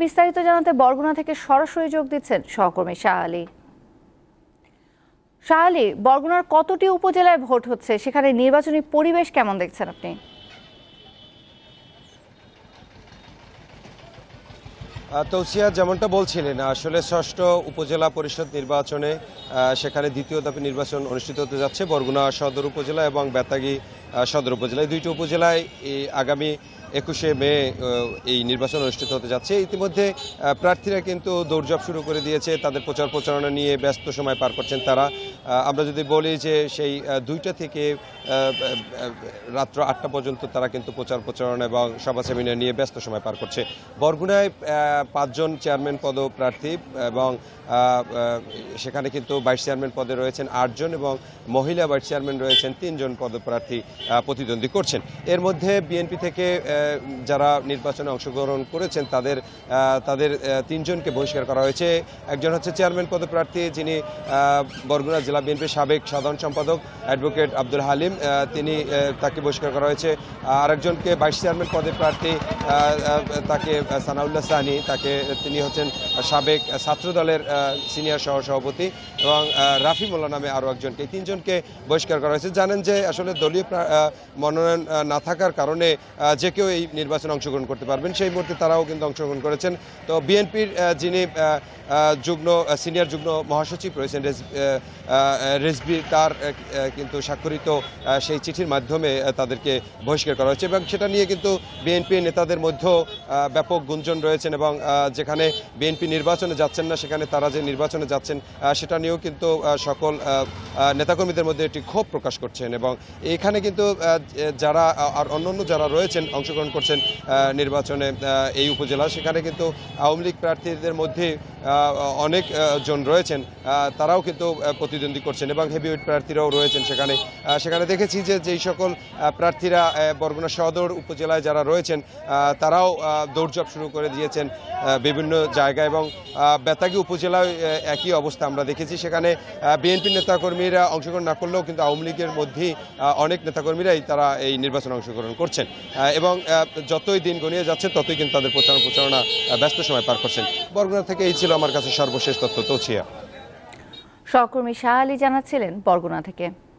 বিস্তারিত জানাতে বরগুনা থেকে সরাসরি যোগ দিচ্ছেন সহকর্মী শাহ আলী। শাহ আলী, বরগুনার কতটি উপজেলায় ভোট হচ্ছে, সেখানে নির্বাচনী পরিবেশ কেমন দেখছেন আপনি? তৌসিয়া, যেমনটা বলছিলেন, আসলে ষষ্ঠ উপজেলা পরিষদ নির্বাচনে সেখানে দ্বিতীয় ধাপে নির্বাচন অনুষ্ঠিত হতে যাচ্ছে বরগুনা সদর উপজেলা এবং বেতাগী সদর উপজেলা। এই দুইটি উপজেলায় আগামী 21শে মে এই নির্বাচন অনুষ্ঠিত হতে যাচ্ছে। ইতিমধ্যে প্রার্থীরা কিন্তু দৌড়ঝাঁপ শুরু করে দিয়েছে, তাদের প্রচার প্রচারণা নিয়ে ব্যস্ত সময় পার করছেন তারা। আমরা যদি বলি যে সেই 2টা থেকে রাত্র 8টা পর্যন্ত তারা কিন্তু প্রচার প্রচারণা এবং সভা সেমিনার নিয়ে ব্যস্ত সময় পার করছে। বরগুনায় 5 জন চেয়ারম্যান পদপ্রার্থী এবং সেখানে কিন্তু ভাইস চেয়ারম্যান পদে রয়েছেন 8 জন এবং মহিলা ভাইস চেয়ারম্যান রয়েছেন 3 জন পদপ্রার্থী প্রতিদ্বন্দ্বী করছেন। এর মধ্যে বিএনপি থেকে যারা নির্বাচনে অংশগ্রহণ করেছেন তাদের 3 জনকে বহিষ্কার করা হয়েছে। একজন হচ্ছে চেয়ারম্যান পদপ্রার্থী, যিনি বরগুনা জেলা বিএনপির সাবেক সাধারণ সম্পাদক অ্যাডভোকেট আব্দুল হালিম, তাকে বহিষ্কার করা হয়েছে। আরেকজনকে ভাইস চেয়ারম্যান পদপ্রার্থী, তাকে সানাউল্লাহ সানি, তিনি হচ্ছেন সাবেক ছাত্র দলের সিনিয়র সহসভাপতি, এবং রাফি মোল্লা নামে আরও একজনকে, 3 জনকে বহিষ্কার করা হয়েছে। জানেন যে আসলে দলীয় মনোনয়ন না থাকার কারণে যে কেউ এই নির্বাচনে অংশগ্রহণ করতে পারবেন, সেই মুহূর্তে তারাও কিন্তু অংশগ্রহণ করেছেন। তো বিএনপির যিনি সিনিয়র যুগ্ম মহাসচিব রয়েছেন রেজবি, তার কিন্তু স্বাক্ষরিত সেই চিঠির মাধ্যমে তাদেরকে বহিষ্কার করা হয়েছে এবং সেটা নিয়ে কিন্তু বিএনপি নেতাদের মধ্যেও ব্যাপক গুঞ্জন রয়েছেন এবং যেখানে বিএনপি নির্বাচনে যাচ্ছেন না, সেখানে তারা যে নির্বাচনে যাচ্ছেন সেটা নিয়েও কিন্তু সকল নেতাকর্মীদের মধ্যে একটি ক্ষোভ প্রকাশ করছেন। এবং এখানে কিন্তু যারা আর অন্যান্য যারা রয়েছেন অংশগ্রহণ করছেন নির্বাচনে এই উপজেলা, সেখানে কিন্তু আওয়ামী লীগ প্রার্থীদের মধ্যে অনেক জন রয়েছেন, তারাও কিন্তু প্রতিদ্বন্দ্বী করছেন এবং হেভিওয়েট প্রার্থীরাও রয়েছেন সেখানে দেখেছি যে যেই সকল প্রার্থীরা বরগুনা সদর উপজেলায় যারা রয়েছেন তারাও দৌড়ঝাঁপ শুরু করে দিয়েছেন বিভিন্ন জায়গায়। এবং বেতাগী উপজেলায় একই অবস্থা আমরা দেখেছি, সেখানে বিএনপি নেতাকর্মীরা অংশগ্রহণ না করলেও কিন্তু আওয়ামী লীগের মধ্যেই অনেক নেতাকর্মীরাই তারা এই নির্বাচনে অংশগ্রহণ করছেন এবং যতই দিন গড়িয়ে যাচ্ছে ততই কিন্তু তাদের প্রচারণা ব্যস্ত সময় পার করছেন। বরগুনা থেকে এই ছিল আমার কাছে সর্বশেষ তথ্য। তৌসিয়া। সহকর্মী শাহ আলী জানাচ্ছিলেন বরগুনা থেকে।